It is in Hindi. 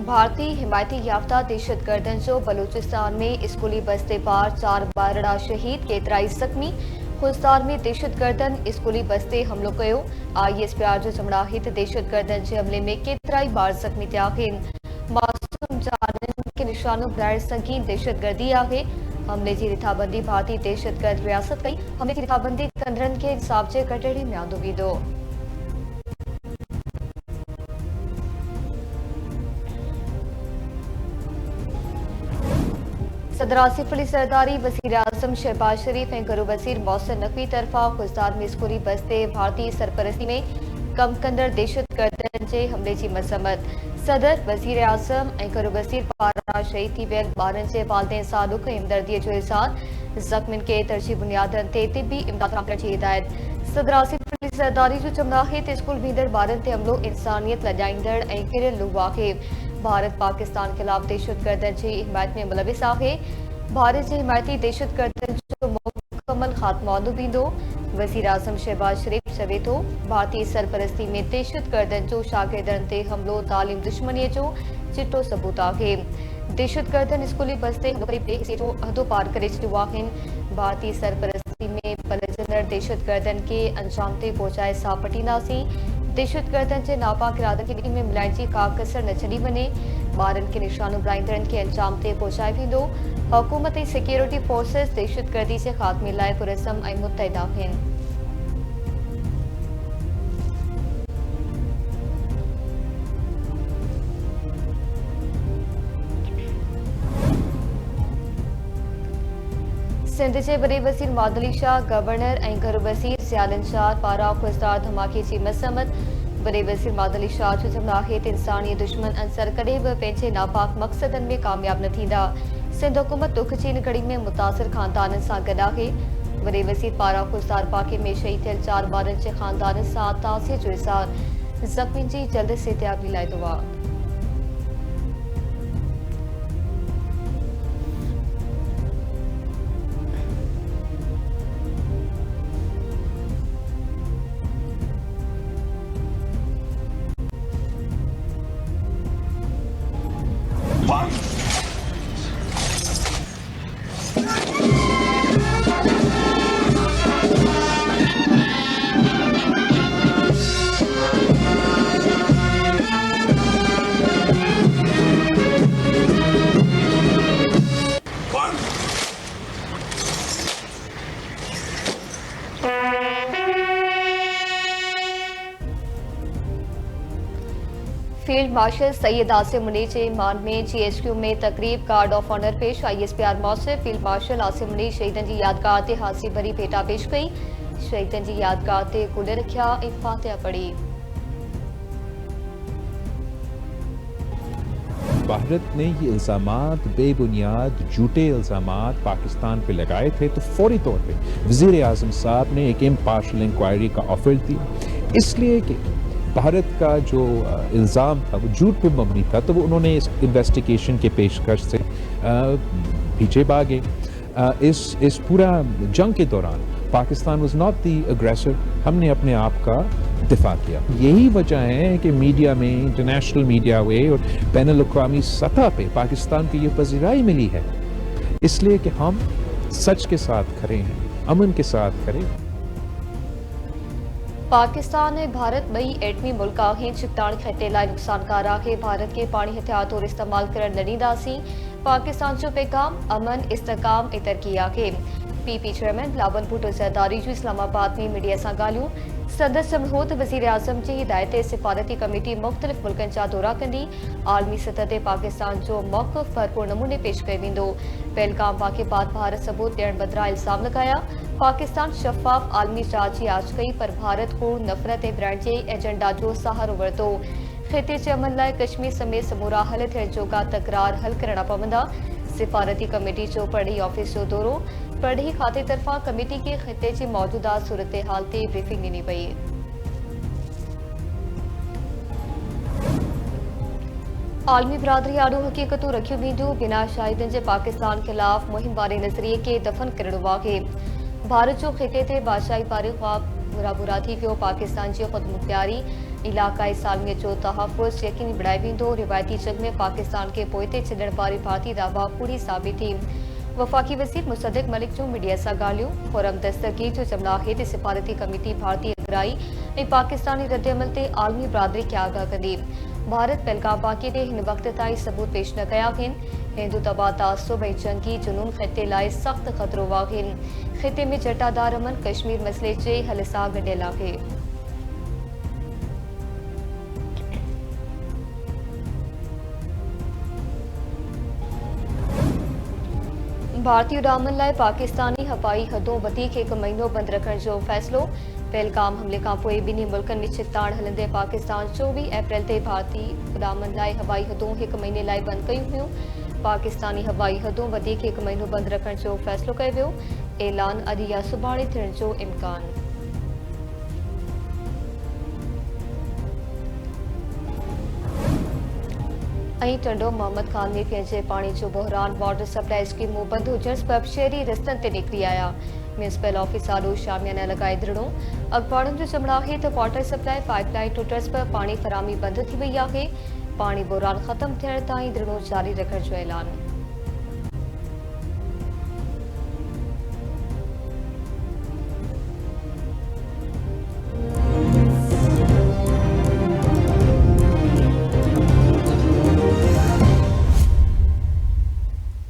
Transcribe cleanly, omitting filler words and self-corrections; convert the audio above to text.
भारतीय हिमायती याफ्ता दहशत गर्दन जो बलूचिस्तान में स्कूली बस्ते पार 4 बारड़ा शहीद केतराई जख्मी। खुजदार में दहशत गर्दन स्कूली बस्ते हमलो कियो। ISPR जो जमड़ाहित दहशत गर्दन के हमले में केतराई बार जख्मी थिया आहिनि। मासूम जाननि के निशानो बनाइण संगीन दहशत गर्दी आहे। हमले की रिथाबंदी भारतीय दहशत गर्द रियासत कई। हमले की रिथाबंदी कंदड़नि के इंसाफ जे कटहरे में आंदो वेंदो। सदर आसिफ अली सरदारी वजीर आजम शहबाज शरीफ ऐं घरू वजीर मोहसिन नकवी तरफा खुजदार में स्कूली बस्ते भारतीय सरपरस्ती में कम कंदड़ दहशत गर्दन के हमले की मज़म्मत। सदर वजीर आजम ऐं घरू वजीर पारां शहीद थी वियल ॿारनि जे वालिदैन सां ॾुख ऐं हमदर्दीअ जो इज़हार। ज़ख़्मियुनि खे तरजीह बुनियादनि ते तिबी इमदाद फराहम करण जी हिदायत। सदर आसिफ अली सरदारी जो चवणु आहे त स्कूल वेंदड़ ॿारनि ते हमलो इंसानियत लॼाईंदड़ ऐं किरियल लूह आहे। भारत पाकिस्तान खिलाफ दहशत गर्दन की हिमायत में मुलविस आहे। भारत के हिमायती दहशत गर्दन जो मुकम्मल खात्मो आंदो वेंदो। वजीर आजम शहबाज शरीफ चवे थो भारतीय सरपरस्ती में दहशत गर्दन जो शागिर्दनि ते हमलो तालीम दुश्मनी जो चिट्टो सबूत आहे। दहशत गर्दन स्कूली बस्ते हमलो करे हिसे जो अहदो पार करे छॾियो आहिनि। भारतीय सरपरस्ती में पलजंदड़ दहशत गर्दन के अंजाम ते पहुचाए साह पटींदासीं। दहशत गर्दन के नापाक इरादनि खे ॾिठी में मिलाइण जी का कसर न छॾी वञे। ॿारनि खे निशानो बणाईंदड़नि खे अंजाम ते पहुचाए वेंदो। हुकूमत ऐं सिक्योरिटी फोर्सेस दहशत गर्दी के खात्मे लाइ पुरज़म ऐं मुतहिद आहिनि। सिंध के वॾे वज़ीर मादली शाह गवर्नर ऐं घरू वज़ीर ज़ियालन शाह पारां खुजदार धमाके की मज़म्मत। वॾे वज़ीर मादली शाह जो चवणु आहे त इंसानी दुश्मन अंसर कॾहिं बि पंहिंजे नापाक मक़सदनि में कामयाब न थींदा। सिंध हुकूमत दुख जी इन घड़ी में मुतासिर ख़ानदाननि सां गॾु आहे। वॾे वज़ीर पारां खुजदार पाके में शहीद थियल 4 ॿारनि जे ख़ानदाननि सां ताज़ियत जो इज़हार। ज़ख़्मियुनि जी जल्द सिहतयाबी लाइ दुआ। फील्ड मार्शल सैयद आसिम मुनीर के ईमान में GHQ में तकरीब गार्ड ऑफ ऑनर पेश। ISPR मौसम फील्ड मार्शल आसिम मुनीर शहीदन की यादगार ते हासी भरी भेटा पेश कई। शहीदन की यादगार ते गुल रखिया ऐं फातिहा पढ़ी। भारत ने ये इल्जामात बेबुनियाद झूठे इल्जामात पाकिस्तान पे लगाए थे तो फौरी तौर पे वजीर आजम साहब ने एक इम्पार्शल इंक्वायरी का ऑफर दिया, इसलिए कि भारत का जो इल्ज़ाम था वो झूठ पे मबनी था, तो वो उन्होंने इस इन्वेस्टिगेशन के पेशकश से पीछे भागे। इस पूरा जंग के दौरान पाकिस्तान वाज नॉट द अग्रेसर, हमने अपने आप का दिफा किया। यही वजह है कि मीडिया में, इंटरनेशनल मीडिया में और बैनुल अक़वामी सतह पे पाकिस्तान को ये पज़ीराई मिली है, इसलिए कि हम सच के साथ खड़े हैं, अमन के साथ खड़े। पाकिस्तान ऐं भारत ॿई एटमी मुल्क आहिनि। चिकटाण खटे लाइ नुक़सानकार आहे। भारत के पाणी हथियार तौर इस्तेमाल करण न ॾींदासीं। पाकिस्तान जो पैगाम अमन, इस्तेकाम ऐं तरक़ी आहे। PP चेयरमैन बिलावल भुट्टो ज़रदारी जो इस्लामाबाद में मीडिया सां ॻाल्हियूं। संदसि चवणु हो त वज़ीर आज़म जी हिदायत ते सिफ़ारती कमेटी मुख़्तलिफ़ मुल्कनि जा दौरा कंदी। आलमी सतह ते पाकिस्तान जो मौक़िफ़ भरपूर नमूने पेश कयो वेंदो। पहलगाम वाक़िआत भारत सबूत ॾियण बदिरां इल्ज़ाम लॻाया। पाकिस्तान शफ़ाफ़ आलमी जांच जी आछ कई, पर भारत को नफ़रत ऐं विढ़ण जे एजेंडा जो सहारो वरितो। ख़िते जे अमन लाइ कश्मीर समेत समूरा हल थियण जोगा तकरार हल करणा पवंदा। सिफ़ारती कमेटी जो पढ़ी ऑफिस जो दौरो। पढ़ी खाते तरफा कमेटी के ख़िते जी मौजूदा सूरत हाल ते ब्रीफिंग ॾिनी वई। आलमी बिरादरी आॾो हक़ीक़तूं रखियूं वेंदियूं। बिना शाहिदनि जे पाकिस्तान ख़िलाफ़ मुहिम वारे नज़रिए खे दफ़न करणो आहे। भारत जो ख़िते ते बादशाही वारे ख़्वाब बुरा थी वियो। पाकिस्तान जी ख़ुदमुख्तियारी इलाक़ाई सालमीअ जो तहफ़ुज़ यकीनी बणाए वेंदो। रिवायती जंग में पाकिस्तान के पोइते छॾण वारी भारतीय दावा कूड़ी साबित थी। वफ़ाक़ी वज़ीर मुसद्दिक़ मलिक जो मीडिया सां ॻाल्हियूं। खुरम दस्तगीर जो जमला हिते सिफ़ारती कमेटी भारतीय अगराई ऐं पाकिस्तानी रद्दमल ते आलमी बिरादरी खे आगाह कंदी। भारत पहलगाम वाक़िए ते हिन वक़्त ताईं सबूत पेश न कया आहिनि। हिंदू तबाह तासुब ऐं जंगी जुनून ख़िते लाइ सख़्त ख़तरो आहिनि। ख़िते में जटादार अमन कश्मीर मसइले जे हल सां गंढियल आहे। भारतीय उॾामनि लाइ पाकिस्तानी हवाई हदूं वधीक हिकु महीनो बंदि रखण जो फ़ैसिलो। पहलगाम हमले खां पोइ ॿिन्ही मुल्कनि में छिकताण हलंदे पाकिस्तान 24 अप्रैल ते भारतीय उॾामनि लाइ हवाई हदूं हिकु महीने लाइ बंदि कयूं हुयूं। पाकिस्तानी हवाई हदूं वधीक हिकु महीनो बंदि रखण जो फ़ैसिलो कयो वियो। ऐलान अॼु या सुभाणे थियण जो इम्कान। ऐं टंडो मोहम्मद ख़ान में पंहिंजे पाणी जो बहिरान वाटर सप्लाई स्कीमूं बंदि हुजण सबबि शहरी रस्तनि ते निकिरी आया। म्यूनिसिपल ऑफिस आॾो शामिया न लॻाए धरणो। अख़बारुनि जो चवणु आहे त वाटर सप्लाई पाइपलाइन टुटण सबबि पाणी फ़राहमी बंदि थी वई आहे। पाणी बहिरान ख़त्म थियण ताईं धरणो जारी रखण जो ऐलान।